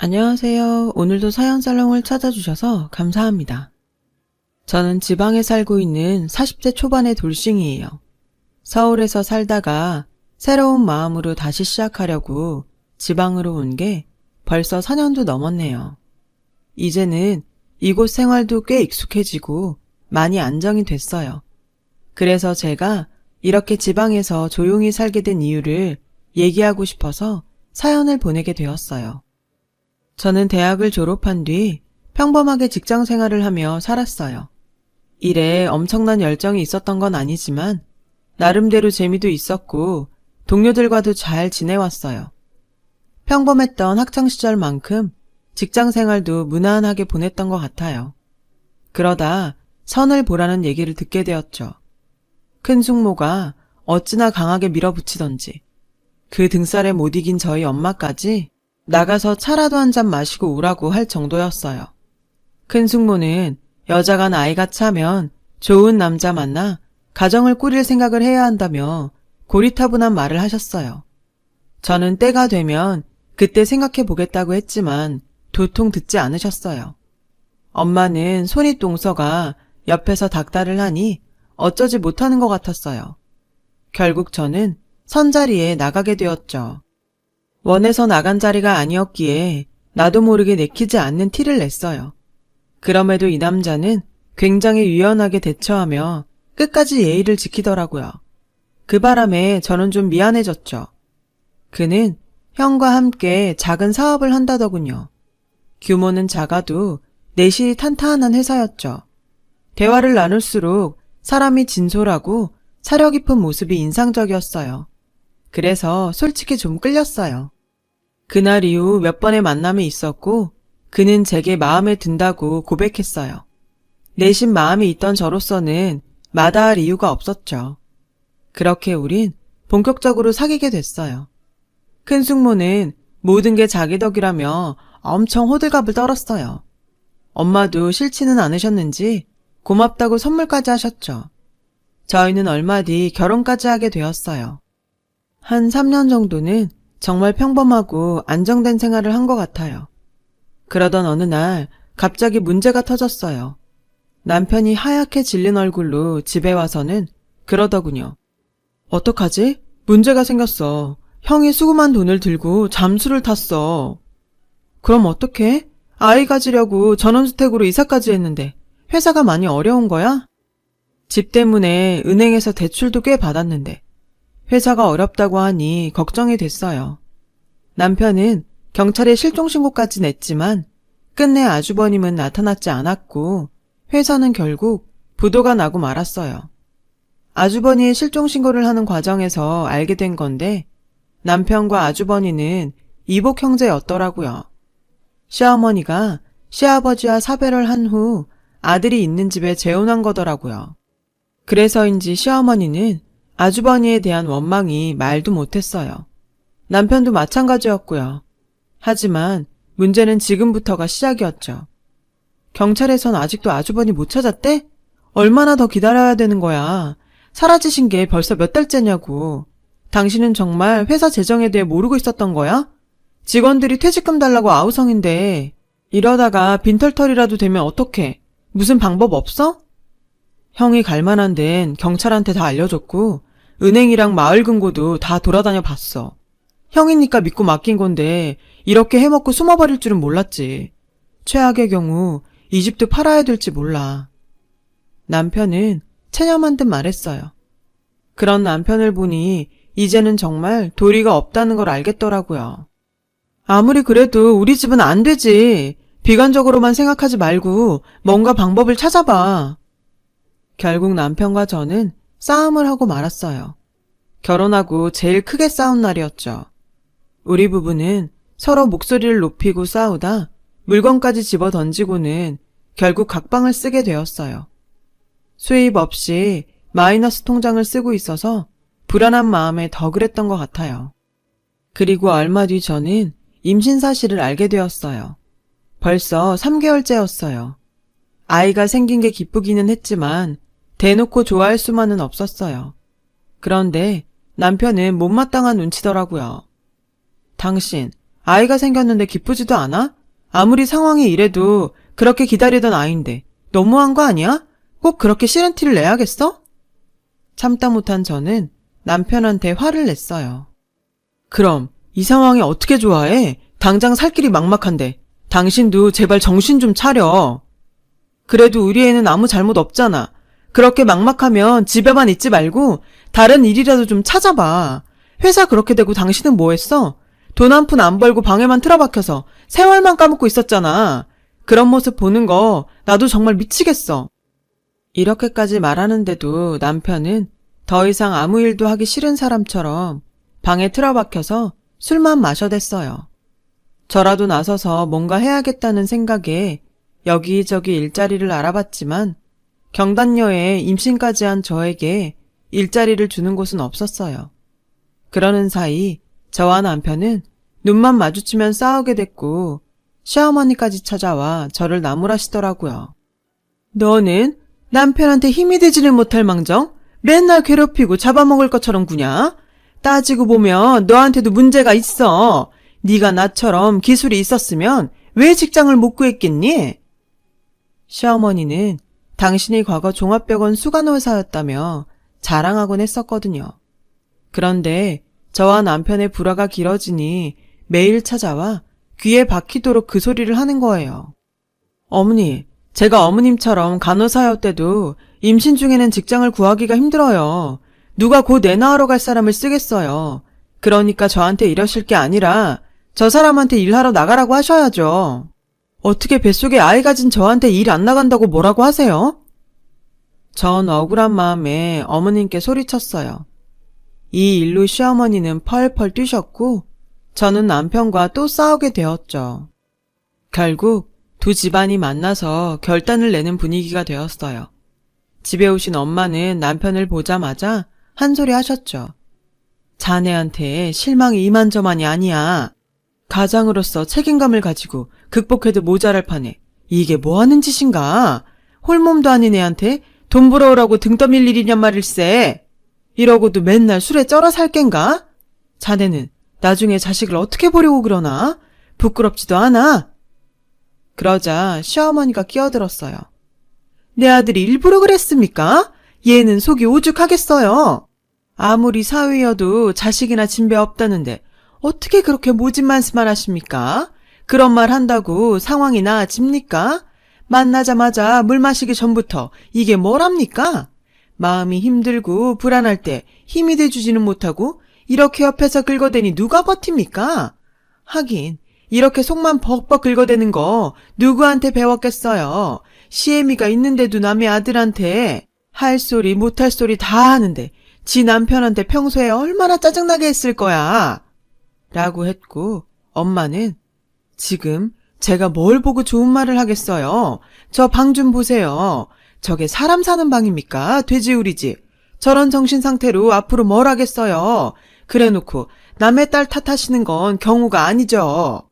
안녕하세요. 오늘도 사연살롱을 찾아주셔서 감사합니다. 저는 지방에 살고 있는 40대 초반의 돌싱이에요. 서울에서 살다가 새로운 마음으로 다시 시작하려고 지방으로 온 게 벌써 4년도 넘었네요. 이제는 이곳 생활도 꽤 익숙해지고 많이 안정이 됐어요. 그래서 제가 이렇게 지방에서 조용히 살게 된 이유를 얘기하고 싶어서 사연을 보내게 되었어요. 저는 대학을 졸업한 뒤 평범하게 직장 생활을 하며 살았어요. 일에 엄청난 열정이 있었던 건 아니지만 나름대로 재미도 있었고 동료들과도 잘 지내왔어요. 평범했던 학창시절만큼 직장 생활도 무난하게 보냈던 것 같아요. 그러다 선을 보라는 얘기를 듣게 되었죠. 큰 숙모가 어찌나 강하게 밀어붙이던지 그 등살에 못 이긴 저희 엄마까지 나가서 차라도 한 잔 마시고 오라고 할 정도였어요. 큰 숙모는 여자가 나이가 차면 좋은 남자 만나 가정을 꾸릴 생각을 해야 한다며 고리타분한 말을 하셨어요. 저는 때가 되면 그때 생각해 보겠다고 했지만 도통 듣지 않으셨어요. 엄마는 손이 똥서가 옆에서 닥달을 하니 어쩌지 못하는 것 같았어요. 결국 저는 선자리에 나가게 되었죠. 원해서 나간 자리가 아니었기에 나도 모르게 내키지 않는 티를 냈어요. 그럼에도 이 남자는 굉장히 유연하게 대처하며 끝까지 예의를 지키더라고요. 그 바람에 저는 좀 미안해졌죠. 그는 형과 함께 작은 사업을 한다더군요. 규모는 작아도 내실이 탄탄한 회사였죠. 대화를 나눌수록 사람이 진솔하고 사려 깊은 모습이 인상적이었어요. 그래서 솔직히 좀 끌렸어요. 그날 이후 몇 번의 만남이 있었고 그는 제게 마음에 든다고 고백했어요. 내심 마음이 있던 저로서는 마다할 이유가 없었죠. 그렇게 우린 본격적으로 사귀게 됐어요. 큰 숙모는 모든 게 자기 덕이라며 엄청 호들갑을 떨었어요. 엄마도 싫지는 않으셨는지 고맙다고 선물까지 하셨죠. 저희는 얼마 뒤 결혼까지 하게 되었어요. 한 3년 정도는 정말 평범하고 안정된 생활을 한 것 같아요. 그러던 어느 날 갑자기 문제가 터졌어요. 남편이 하얗게 질린 얼굴로 집에 와서는 그러더군요. 어떡하지? 문제가 생겼어. 형이 수금한 돈을 들고 잠수를 탔어. 그럼 어떡해? 아이 가지려고 전원주택으로 이사까지 했는데 회사가 많이 어려운 거야? 집 때문에 은행에서 대출도 꽤 받았는데 회사가 어렵다고 하니 걱정이 됐어요. 남편은 경찰에 실종신고까지 냈지만 끝내 아주버님은 나타나지 않았고 회사는 결국 부도가 나고 말았어요. 아주버니의 실종신고를 하는 과정에서 알게 된 건데 남편과 아주버니는 이복 형제였더라고요. 시어머니가 시아버지와 사별을 한 후 아들이 있는 집에 재혼한 거더라고요. 그래서인지 시어머니는 아주버니에 대한 원망이 말도 못했어요. 남편도 마찬가지였고요. 하지만 문제는 지금부터가 시작이었죠. 경찰에선 아직도 아주버니 못 찾았대? 얼마나 더 기다려야 되는 거야. 사라지신 게 벌써 몇 달째냐고. 당신은 정말 회사 재정에 대해 모르고 있었던 거야? 직원들이 퇴직금 달라고 아우성인데 이러다가 빈털털이라도 되면 어떡해? 무슨 방법 없어? 형이 갈 만한 데는 경찰한테 다 알려줬고 은행이랑 마을 금고도 다 돌아다녀 봤어. 형이니까 믿고 맡긴 건데 이렇게 해먹고 숨어버릴 줄은 몰랐지. 최악의 경우 이 집도 팔아야 될지 몰라. 남편은 체념한 듯 말했어요. 그런 남편을 보니 이제는 정말 도리가 없다는 걸 알겠더라고요. 아무리 그래도 우리 집은 안 되지. 비관적으로만 생각하지 말고 뭔가 방법을 찾아봐. 결국 남편과 저는 싸움을 하고 말았어요. 결혼하고 제일 크게 싸운 날이었죠. 우리 부부는 서로 목소리를 높이고 싸우다 물건까지 집어 던지고는 결국 각방을 쓰게 되었어요. 수입 없이 마이너스 통장을 쓰고 있어서 불안한 마음에 더 그랬던 것 같아요. 그리고 얼마 뒤 저는 임신 사실을 알게 되었어요. 벌써 3개월째였어요. 아이가 생긴 게 기쁘기는 했지만 대놓고 좋아할 수만은 없었어요. 그런데 남편은 못마땅한 눈치더라고요. 당신 아이가 생겼는데 기쁘지도 않아? 아무리 상황이 이래도 그렇게 기다리던 아이인데 너무한 거 아니야? 꼭 그렇게 싫은 티를 내야겠어? 참다 못한 저는 남편한테 화를 냈어요. 그럼 이 상황에 어떻게 좋아해? 당장 살 길이 막막한데 당신도 제발 정신 좀 차려. 그래도 우리 애는 아무 잘못 없잖아. 그렇게 막막하면 집에만 있지 말고 다른 일이라도 좀 찾아봐. 회사 그렇게 되고 당신은 뭐 했어? 돈 한 푼 안 벌고 방에만 틀어박혀서 세월만 까먹고 있었잖아. 그런 모습 보는 거 나도 정말 미치겠어. 이렇게까지 말하는데도 남편은 더 이상 아무 일도 하기 싫은 사람처럼 방에 틀어박혀서 술만 마셔댔어요. 저라도 나서서 뭔가 해야겠다는 생각에 여기저기 일자리를 알아봤지만 경단녀에 임신까지 한 저에게 일자리를 주는 곳은 없었어요. 그러는 사이 저와 남편은 눈만 마주치면 싸우게 됐고 시어머니까지 찾아와 저를 나무라시더라고요. 너는 남편한테 힘이 되지를 못할 망정 맨날 괴롭히고 잡아먹을 것처럼 구냐? 따지고 보면 너한테도 문제가 있어. 네가 나처럼 기술이 있었으면 왜 직장을 못 구했겠니? 시어머니는 당신이 과거 종합병원 수간호사였다며 자랑하곤 했었거든요. 그런데 저와 남편의 불화가 길어지니 매일 찾아와 귀에 박히도록 그 소리를 하는 거예요. 어머니, 제가 어머님처럼 간호사였대도 임신 중에는 직장을 구하기가 힘들어요. 누가 곧 애 낳으러 갈 사람을 쓰겠어요. 그러니까 저한테 이러실 게 아니라 저 사람한테 일하러 나가라고 하셔야죠. 어떻게 뱃속에 아이 가진 저한테 일 안 나간다고 뭐라고 하세요? 전 억울한 마음에 어머님께 소리쳤어요. 이 일로 시어머니는 펄펄 뛰셨고 저는 남편과 또 싸우게 되었죠. 결국 두 집안이 만나서 결단을 내는 분위기가 되었어요. 집에 오신 엄마는 남편을 보자마자 한 소리 하셨죠. 자네한테 실망이 이만저만이 아니야. 가장으로서 책임감을 가지고 극복해도 모자랄 판에 이게 뭐하는 짓인가? 홀몸도 아닌 애한테 돈 벌어오라고 등 떠밀 일이냔 말일세. 이러고도 맨날 술에 쩔어 살 겐가? 자네는 나중에 자식을 어떻게 보려고 그러나? 부끄럽지도 않아? 그러자 시어머니가 끼어들었어요. 내 아들이 일부러 그랬습니까? 얘는 속이 오죽하겠어요. 아무리 사위여도 자식이나 진배 없다는데 어떻게 그렇게 모진 말씀만 하십니까? 그런 말 한다고 상황이 나아집니까? 만나자마자 물 마시기 전부터 이게 뭐랍니까? 마음이 힘들고 불안할 때 힘이 돼주지는 못하고 이렇게 옆에서 긁어대니 누가 버팁니까? 하긴 이렇게 속만 벅벅 긁어대는 거 누구한테 배웠겠어요. 시애미가 있는데도 남의 아들한테 할 소리 못할 소리 다 하는데 지 남편한테 평소에 얼마나 짜증나게 했을 거야. 라고 했고 엄마는 지금 제가 뭘 보고 좋은 말을 하겠어요. 저 방 좀 보세요. 저게 사람 사는 방입니까? 돼지우리지. 저런 정신 상태로 앞으로 뭘 하겠어요. 그래놓고 남의 딸 탓하시는 건 경우가 아니죠.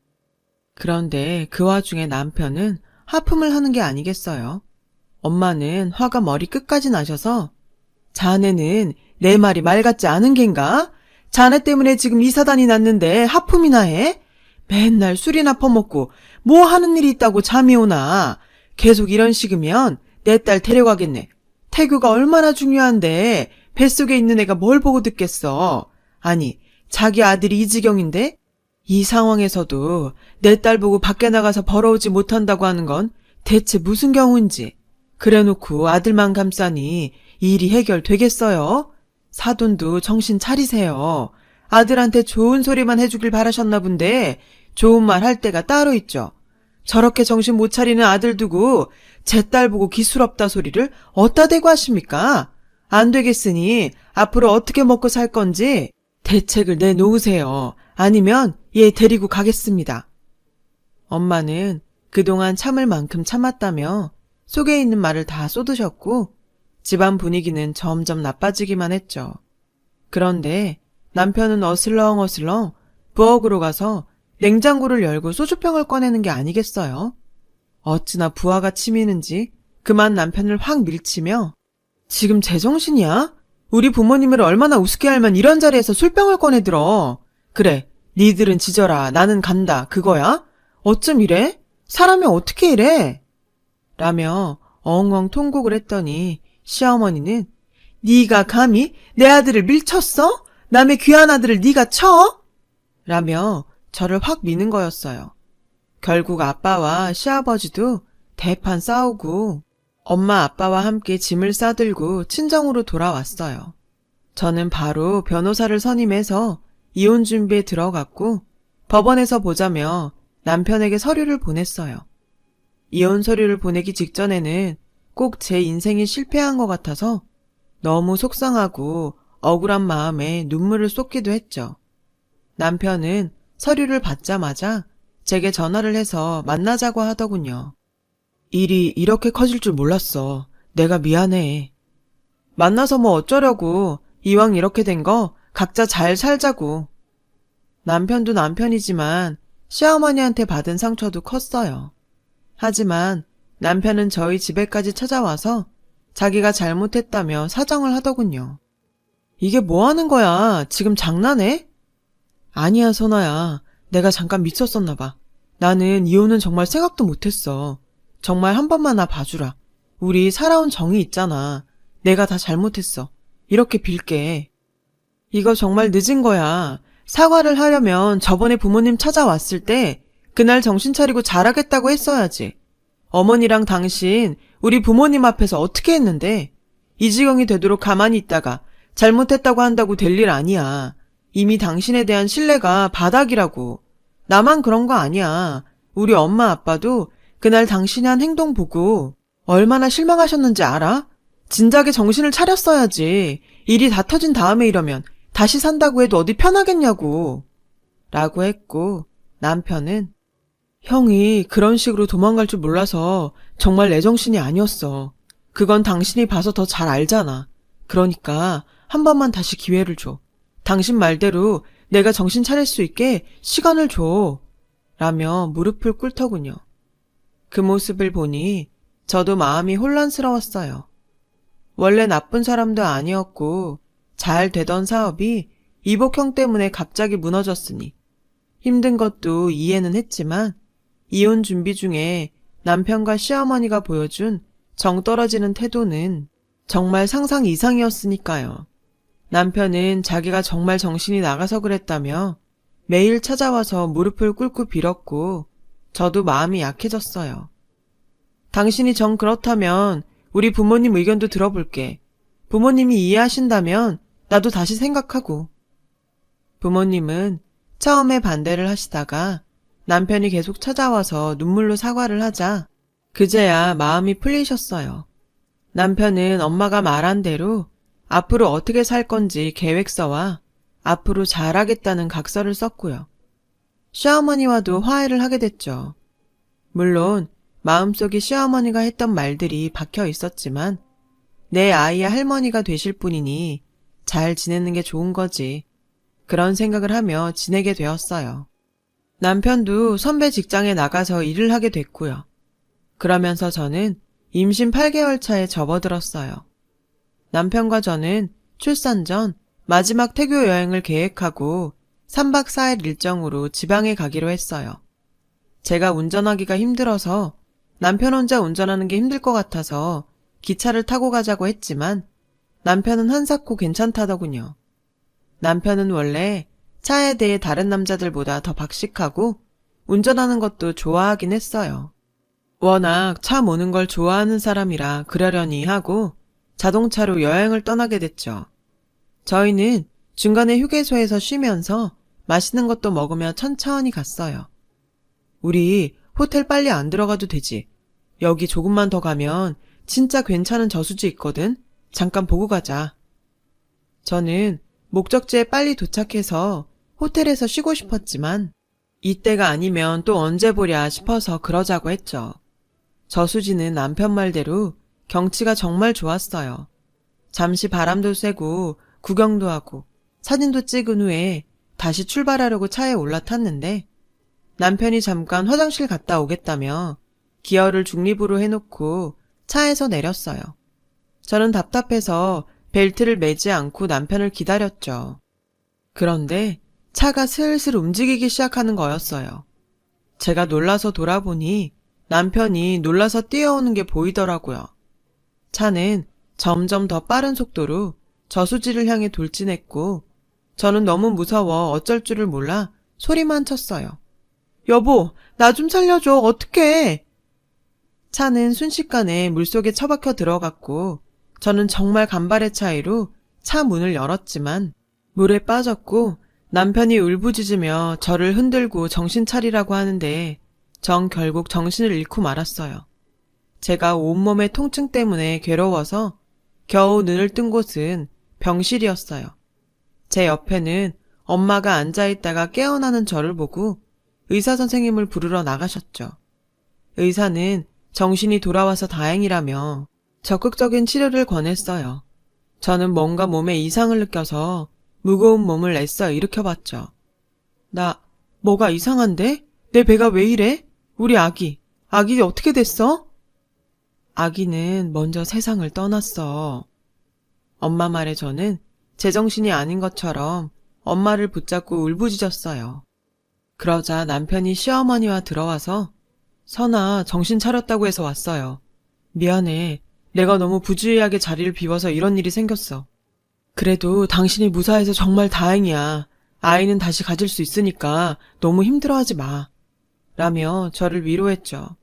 그런데 그 와중에 남편은 하품을 하는 게 아니겠어요. 엄마는 화가 머리 끝까지 나셔서 자네는 내 말이 말 같지 않은 겐가? 자네 때문에 지금 이 사단이 났는데 하품이나 해? 맨날 술이나 퍼먹고 뭐 하는 일이 있다고 잠이 오나? 계속 이런 식이면 내 딸 데려가겠네. 태교가 얼마나 중요한데 뱃속에 있는 애가 뭘 보고 듣겠어. 아니 자기 아들이 이 지경인데 이 상황에서도 내 딸 보고 밖에 나가서 벌어오지 못한다고 하는 건 대체 무슨 경우인지. 그래놓고 아들만 감싸니 일이 해결되겠어요? 사돈도 정신 차리세요. 아들한테 좋은 소리만 해주길 바라셨나 본데 좋은 말 할 때가 따로 있죠. 저렇게 정신 못 차리는 아들 두고 제 딸 보고 기술없다 소리를 어디다 대고 하십니까? 안 되겠으니 앞으로 어떻게 먹고 살 건지 대책을 내놓으세요. 아니면 얘 데리고 가겠습니다. 엄마는 그동안 참을 만큼 참았다며 속에 있는 말을 다 쏟으셨고 집안 분위기는 점점 나빠지기만 했죠. 그런데 남편은 어슬렁어슬렁 부엌으로 가서 냉장고를 열고 소주병을 꺼내는 게 아니겠어요? 어찌나 부하가 치미는지 그만 남편을 확 밀치며 지금 제정신이야? 우리 부모님을 얼마나 우습게 알면 이런 자리에서 술병을 꺼내들어. 그래, 니들은 지져라. 나는 간다. 그거야? 어쩜 이래? 사람이 어떻게 이래? 라며 엉엉 통곡을 했더니 시어머니는 네가 감히 내 아들을 밀쳤어? 남의 귀한 아들을 네가 쳐? 라며 저를 확 미는 거였어요. 결국 아빠와 시아버지도 대판 싸우고 엄마 아빠와 함께 짐을 싸들고 친정으로 돌아왔어요. 저는 바로 변호사를 선임해서 이혼 준비에 들어갔고 법원에서 보자며 남편에게 서류를 보냈어요. 이혼 서류를 보내기 직전에는 꼭 제 인생이 실패한 것 같아서 너무 속상하고 억울한 마음에 눈물을 쏟기도 했죠. 남편은 서류를 받자마자 제게 전화를 해서 만나자고 하더군요. 일이 이렇게 커질 줄 몰랐어. 내가 미안해. 만나서 뭐 어쩌려고. 이왕 이렇게 된 거 각자 잘 살자고. 남편도 남편이지만 시어머니한테 받은 상처도 컸어요. 하지만 남편은 저희 집에까지 찾아와서 자기가 잘못했다며 사정을 하더군요. 이게 뭐 하는 거야? 지금 장난해? 아니야, 선아야. 내가 잠깐 미쳤었나 봐. 나는 이혼은 정말 생각도 못했어. 정말 한 번만 나 봐주라. 우리 살아온 정이 있잖아. 내가 다 잘못했어. 이렇게 빌게. 이거 정말 늦은 거야. 사과를 하려면 저번에 부모님 찾아왔을 때 그날 정신 차리고 잘하겠다고 했어야지. 어머니랑 당신 우리 부모님 앞에서 어떻게 했는데 이 지경이 되도록 가만히 있다가 잘못했다고 한다고 될 일 아니야. 이미 당신에 대한 신뢰가 바닥이라고. 나만 그런 거 아니야. 우리 엄마 아빠도 그날 당신이 한 행동 보고 얼마나 실망하셨는지 알아? 진작에 정신을 차렸어야지. 일이 다 터진 다음에 이러면 다시 산다고 해도 어디 편하겠냐고. 라고 했고 남편은 형이 그런 식으로 도망갈 줄 몰라서 정말 내 정신이 아니었어. 그건 당신이 봐서 더 잘 알잖아. 그러니까 한 번만 다시 기회를 줘. 당신 말대로 내가 정신 차릴 수 있게 시간을 줘. 라며 무릎을 꿇더군요. 그 모습을 보니 저도 마음이 혼란스러웠어요. 원래 나쁜 사람도 아니었고 잘 되던 사업이 이복형 때문에 갑자기 무너졌으니 힘든 것도 이해는 했지만 이혼 준비 중에 남편과 시어머니가 보여준 정 떨어지는 태도는 정말 상상 이상이었으니까요. 남편은 자기가 정말 정신이 나가서 그랬다며 매일 찾아와서 무릎을 꿇고 빌었고 저도 마음이 약해졌어요. 당신이 정 그렇다면 우리 부모님 의견도 들어볼게. 부모님이 이해하신다면 나도 다시 생각하고. 부모님은 처음에 반대를 하시다가 남편이 계속 찾아와서 눈물로 사과를 하자 그제야 마음이 풀리셨어요. 남편은 엄마가 말한 대로 앞으로 어떻게 살 건지 계획서와 앞으로 잘하겠다는 각서를 썼고요. 시어머니와도 화해를 하게 됐죠. 물론 마음속에 시어머니가 했던 말들이 박혀 있었지만 내 아이의 할머니가 되실 분이니 잘 지내는 게 좋은 거지. 그런 생각을 하며 지내게 되었어요. 남편도 선배 직장에 나가서 일을 하게 됐고요. 그러면서 저는 임신 8개월 차에 접어들었어요. 남편과 저는 출산 전 마지막 태교 여행을 계획하고 3박 4일 일정으로 지방에 가기로 했어요. 제가 운전하기가 힘들어서 남편 혼자 운전하는 게 힘들 것 같아서 기차를 타고 가자고 했지만 남편은 한사코 괜찮다더군요. 남편은 원래 차에 대해 다른 남자들보다 더 박식하고 운전하는 것도 좋아하긴 했어요. 워낙 차 모는 걸 좋아하는 사람이라 그러려니 하고 자동차로 여행을 떠나게 됐죠. 저희는 중간에 휴게소에서 쉬면서 맛있는 것도 먹으며 천천히 갔어요. 우리 호텔 빨리 안 들어가도 되지. 여기 조금만 더 가면 진짜 괜찮은 저수지 있거든. 잠깐 보고 가자. 저는 목적지에 빨리 도착해서 호텔에서 쉬고 싶었지만 이때가 아니면 또 언제 보랴 싶어서 그러자고 했죠. 저수지는 남편 말대로 경치가 정말 좋았어요. 잠시 바람도 쐬고 구경도 하고 사진도 찍은 후에 다시 출발하려고 차에 올라탔는데 남편이 잠깐 화장실 갔다 오겠다며 기어를 중립으로 해놓고 차에서 내렸어요. 저는 답답해서 벨트를 매지 않고 남편을 기다렸죠. 그런데 차가 슬슬 움직이기 시작하는 거였어요. 제가 놀라서 돌아보니 남편이 놀라서 뛰어오는 게 보이더라고요. 차는 점점 더 빠른 속도로 저수지를 향해 돌진했고 저는 너무 무서워 어쩔 줄을 몰라 소리만 쳤어요. 여보, 나 좀 살려줘. 어떡해. 차는 순식간에 물속에 처박혀 들어갔고 저는 정말 간발의 차이로 차 문을 열었지만 물에 빠졌고 남편이 울부짖으며 저를 흔들고 정신 차리라고 하는데 전 결국 정신을 잃고 말았어요. 제가 온몸의 통증 때문에 괴로워서 겨우 눈을 뜬 곳은 병실이었어요. 제 옆에는 엄마가 앉아있다가 깨어나는 저를 보고 의사 선생님을 부르러 나가셨죠. 의사는 정신이 돌아와서 다행이라며 적극적인 치료를 권했어요. 저는 뭔가 몸에 이상을 느껴서 무거운 몸을 애써 일으켜봤죠. 뭐가 이상한데? 내 배가 왜 이래? 우리 아기 어떻게 됐어? 아기는 먼저 세상을 떠났어. 엄마 말에 저는 제정신이 아닌 것처럼 엄마를 붙잡고 울부짖었어요. 그러자 남편이 시어머니와 들어와서 선아, 정신 차렸다고 해서 왔어요. 미안해. 내가 너무 부주의하게 자리를 비워서 이런 일이 생겼어. 그래도 당신이 무사해서 정말 다행이야. 아이는 다시 가질 수 있으니까 너무 힘들어하지 마. 라며 저를 위로했죠.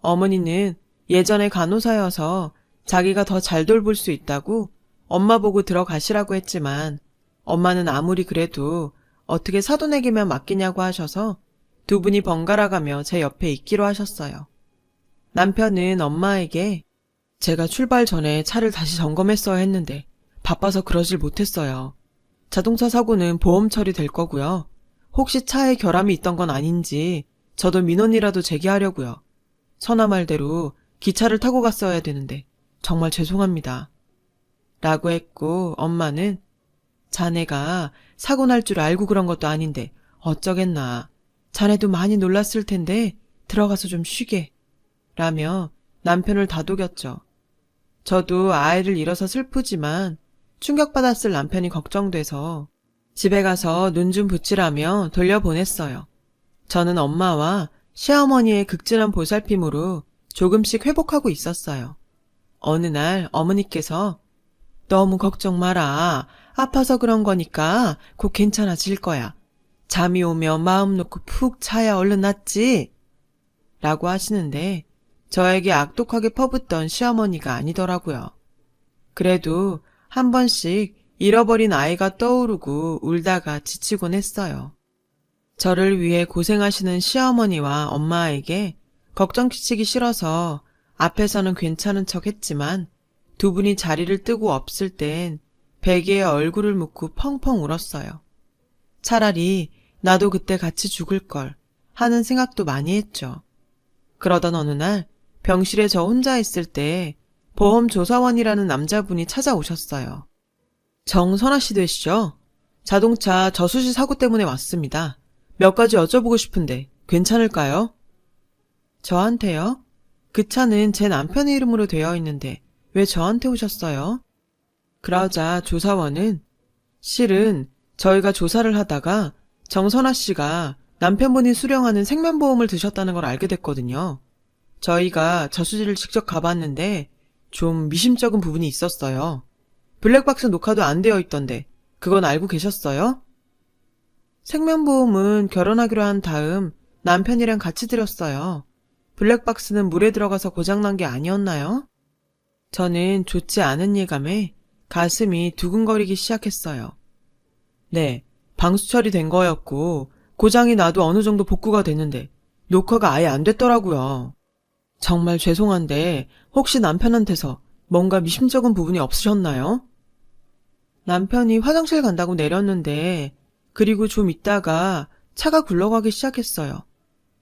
어머니는 예전에 간호사여서 자기가 더 잘 돌볼 수 있다고 엄마 보고 들어가시라고 했지만 엄마는 아무리 그래도 어떻게 사돈에게만 맡기냐고 하셔서 두 분이 번갈아가며 제 옆에 있기로 하셨어요. 남편은 엄마에게 제가 출발 전에 차를 다시 점검했어야 했는데 바빠서 그러질 못했어요. 자동차 사고는 보험 처리될 거고요. 혹시 차에 결함이 있던 건 아닌지 저도 민원이라도 제기하려고요. 선아 말대로 기차를 타고 갔어야 되는데 정말 죄송합니다. 라고 했고 엄마는 자네가 사고 날 줄 알고 그런 것도 아닌데 어쩌겠나. 자네도 많이 놀랐을 텐데 들어가서 좀 쉬게. 라며 남편을 다독였죠. 저도 아이를 잃어서 슬프지만 충격받았을 남편이 걱정돼서 집에 가서 눈 좀 붙이라며 돌려보냈어요. 저는 엄마와 시어머니의 극진한 보살핌으로 조금씩 회복하고 있었어요. 어느 날 어머니께서 너무 걱정 마라. 아파서 그런 거니까 곧 괜찮아질 거야. 잠이 오면 마음 놓고 푹 자야 얼른 낫지. 라고 하시는데 저에게 악독하게 퍼붓던 시어머니가 아니더라고요. 그래도 한 번씩 잃어버린 아이가 떠오르고 울다가 지치곤 했어요. 저를 위해 고생하시는 시어머니와 엄마에게 걱정 끼치기 싫어서 앞에서는 괜찮은 척 했지만 두 분이 자리를 뜨고 없을 땐 베개에 얼굴을 묻고 펑펑 울었어요. 차라리 나도 그때 같이 죽을 걸 하는 생각도 많이 했죠. 그러던 어느 날 병실에 저 혼자 있을 때 보험조사원이라는 남자분이 찾아오셨어요. 정선아 씨 되시죠? 자동차 저수지 사고 때문에 왔습니다. 몇 가지 여쭤보고 싶은데 괜찮을까요? 저한테요? 그 차는 제 남편의 이름으로 되어 있는데 왜 저한테 오셨어요? 그러자 조사원은 실은 저희가 조사를 하다가 정선아 씨가 남편분이 수령하는 생명보험을 드셨다는 걸 알게 됐거든요. 저희가 저수지를 직접 가봤는데 좀 미심쩍은 부분이 있었어요. 블랙박스 녹화도 안 되어 있던데 그건 알고 계셨어요? 생명보험은 결혼하기로 한 다음 남편이랑 같이 들였어요. 블랙박스는 물에 들어가서 고장난 게 아니었나요? 저는 좋지 않은 예감에 가슴이 두근거리기 시작했어요. 네, 방수 처리된 거였고 고장이 나도 어느 정도 복구가 되는데 녹화가 아예 안 됐더라고요. 정말 죄송한데 혹시 남편한테서 뭔가 미심쩍은 부분이 없으셨나요? 남편이 화장실 간다고 내렸는데 그리고 좀 있다가 차가 굴러가기 시작했어요.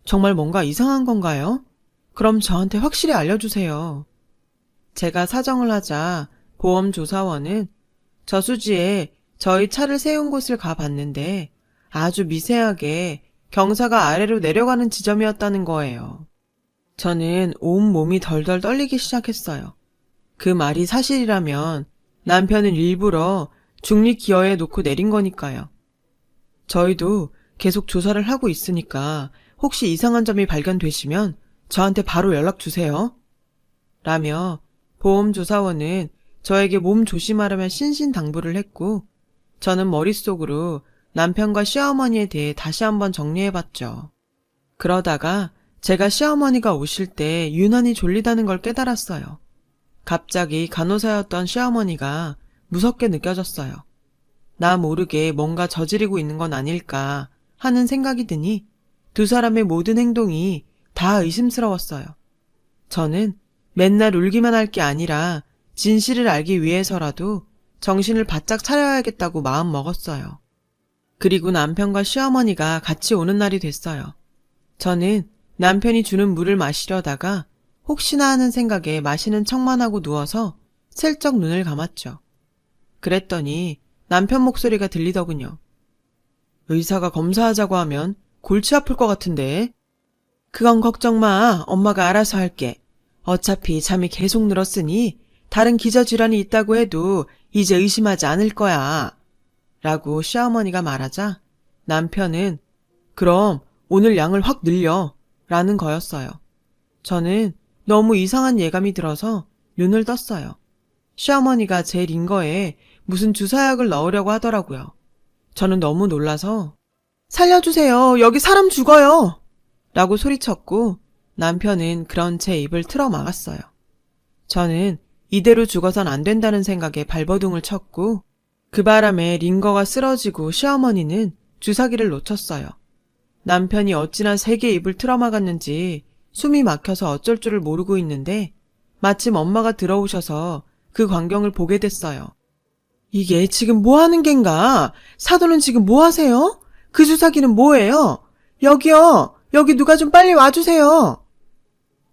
정말 뭔가 이상한 건가요? 그럼 저한테 확실히 알려주세요. 제가 사정을 하자 보험조사원은 저수지에 저희 차를 세운 곳을 가봤는데 아주 미세하게 경사가 아래로 내려가는 지점이었다는 거예요. 저는 온몸이 덜덜 떨리기 시작했어요. 그 말이 사실이라면 남편은 일부러 중립 기어에 놓고 내린 거니까요. 저희도 계속 조사를 하고 있으니까 혹시 이상한 점이 발견되시면 저한테 바로 연락 주세요. 라며 보험조사원은 저에게 몸 조심하라며 신신당부를 했고, 저는 머릿속으로 남편과 시어머니에 대해 다시 한번 정리해봤죠. 그러다가 제가 시어머니가 오실 때 유난히 졸리다는 걸 깨달았어요. 갑자기 간호사였던 시어머니가 무섭게 느껴졌어요. 나 모르게 뭔가 저지르고 있는 건 아닐까 하는 생각이 드니 두 사람의 모든 행동이 다 의심스러웠어요. 저는 맨날 울기만 할 게 아니라 진실을 알기 위해서라도 정신을 바짝 차려야겠다고 마음 먹었어요. 그리고 남편과 시어머니가 같이 오는 날이 됐어요. 저는 남편이 주는 물을 마시려다가 혹시나 하는 생각에 마시는 척만 하고 누워서 슬쩍 눈을 감았죠. 그랬더니 남편 목소리가 들리더군요. 의사가 검사하자고 하면 골치 아플 것 같은데. 그건 걱정 마. 엄마가 알아서 할게. 어차피 잠이 계속 늘었으니 다른 기저질환이 있다고 해도 이제 의심하지 않을 거야. 라고 시어머니가 말하자 남편은 그럼 오늘 양을 확 늘려. 라는 거였어요. 저는 너무 이상한 예감이 들어서 눈을 떴어요. 시어머니가 제 링거에 무슨 주사약을 넣으려고 하더라고요. 저는 너무 놀라서 살려주세요. 여기 사람 죽어요. 라고 소리쳤고 남편은 그런 제 입을 틀어 막았어요. 저는 이대로 죽어선 안 된다는 생각에 발버둥을 쳤고 그 바람에 링거가 쓰러지고 시어머니는 주사기를 놓쳤어요. 남편이 어찌나 세게 입을 틀어 막았는지 숨이 막혀서 어쩔 줄을 모르고 있는데 마침 엄마가 들어오셔서 그 광경을 보게 됐어요. 이게 지금 뭐 하는 겐가? 사돈은 지금 뭐 하세요? 그 주사기는 뭐예요? 여기요! 여기 누가 좀 빨리 와주세요!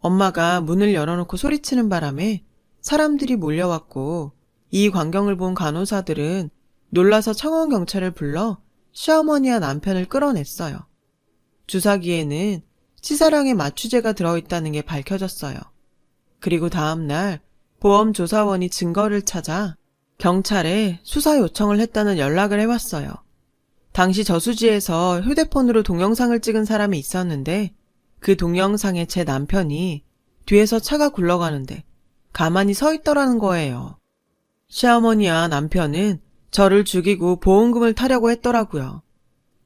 엄마가 문을 열어놓고 소리치는 바람에 사람들이 몰려왔고 이 광경을 본 간호사들은 놀라서 청원경찰을 불러 시어머니와 남편을 끌어냈어요. 주사기에는 치사량의 마취제가 들어있다는 게 밝혀졌어요. 그리고 다음날 보험조사원이 증거를 찾아 경찰에 수사 요청을 했다는 연락을 해왔어요. 당시 저수지에서 휴대폰으로 동영상을 찍은 사람이 있었는데 그 동영상에 제 남편이 뒤에서 차가 굴러가는데 가만히 서 있더라는 거예요. 시어머니와 남편은 저를 죽이고 보험금을 타려고 했더라고요.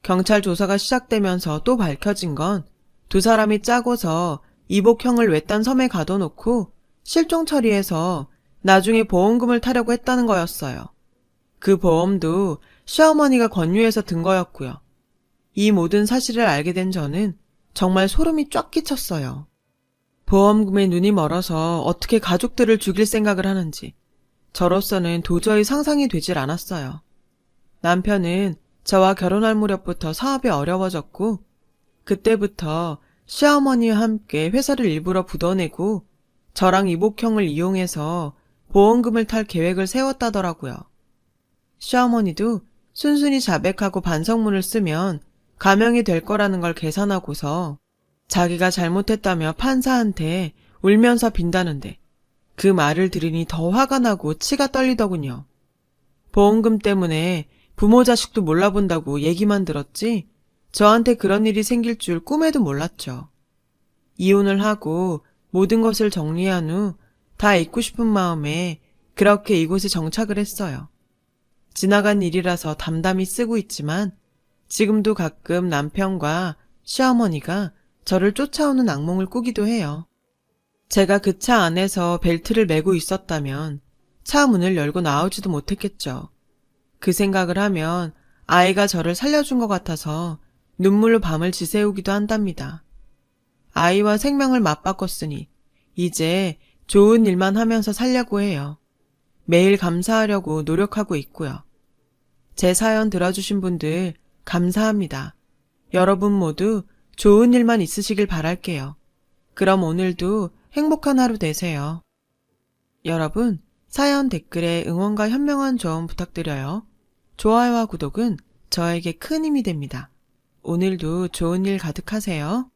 경찰 조사가 시작되면서 또 밝혀진 건 두 사람이 짜고서 이복형을 외딴 섬에 가둬놓고 실종 처리해서 나중에 보험금을 타려고 했다는 거였어요. 그 보험도 시어머니가 권유해서 든 거였고요. 이 모든 사실을 알게 된 저는 정말 소름이 쫙 끼쳤어요. 보험금에 눈이 멀어서 어떻게 가족들을 죽일 생각을 하는지 저로서는 도저히 상상이 되질 않았어요. 남편은 저와 결혼할 무렵부터 사업이 어려워졌고 그때부터 시어머니와 함께 회사를 일부러 묻어내고 저랑 이복형을 이용해서 보험금을 탈 계획을 세웠다더라고요. 시어머니도 순순히 자백하고 반성문을 쓰면 감형이 될 거라는 걸 계산하고서 자기가 잘못했다며 판사한테 울면서 빈다는데 그 말을 들으니 더 화가 나고 치가 떨리더군요. 보험금 때문에 부모 자식도 몰라본다고 얘기만 들었지 저한테 그런 일이 생길 줄 꿈에도 몰랐죠. 이혼을 하고 모든 것을 정리한 후 다 잊고 싶은 마음에 그렇게 이곳에 정착을 했어요. 지나간 일이라서 담담히 쓰고 있지만 지금도 가끔 남편과 시어머니가 저를 쫓아오는 악몽을 꾸기도 해요. 제가 그 차 안에서 벨트를 매고 있었다면 차 문을 열고 나오지도 못했겠죠. 그 생각을 하면 아이가 저를 살려준 것 같아서 눈물로 밤을 지새우기도 한답니다. 아이와 생명을 맞바꿨으니 이제 좋은 일만 하면서 살려고 해요. 매일 감사하려고 노력하고 있고요. 제 사연 들어주신 분들 감사합니다. 여러분 모두 좋은 일만 있으시길 바랄게요. 그럼 오늘도 행복한 하루 되세요. 여러분, 사연 댓글에 응원과 현명한 조언 부탁드려요. 좋아요와 구독은 저에게 큰 힘이 됩니다. 오늘도 좋은 일 가득하세요.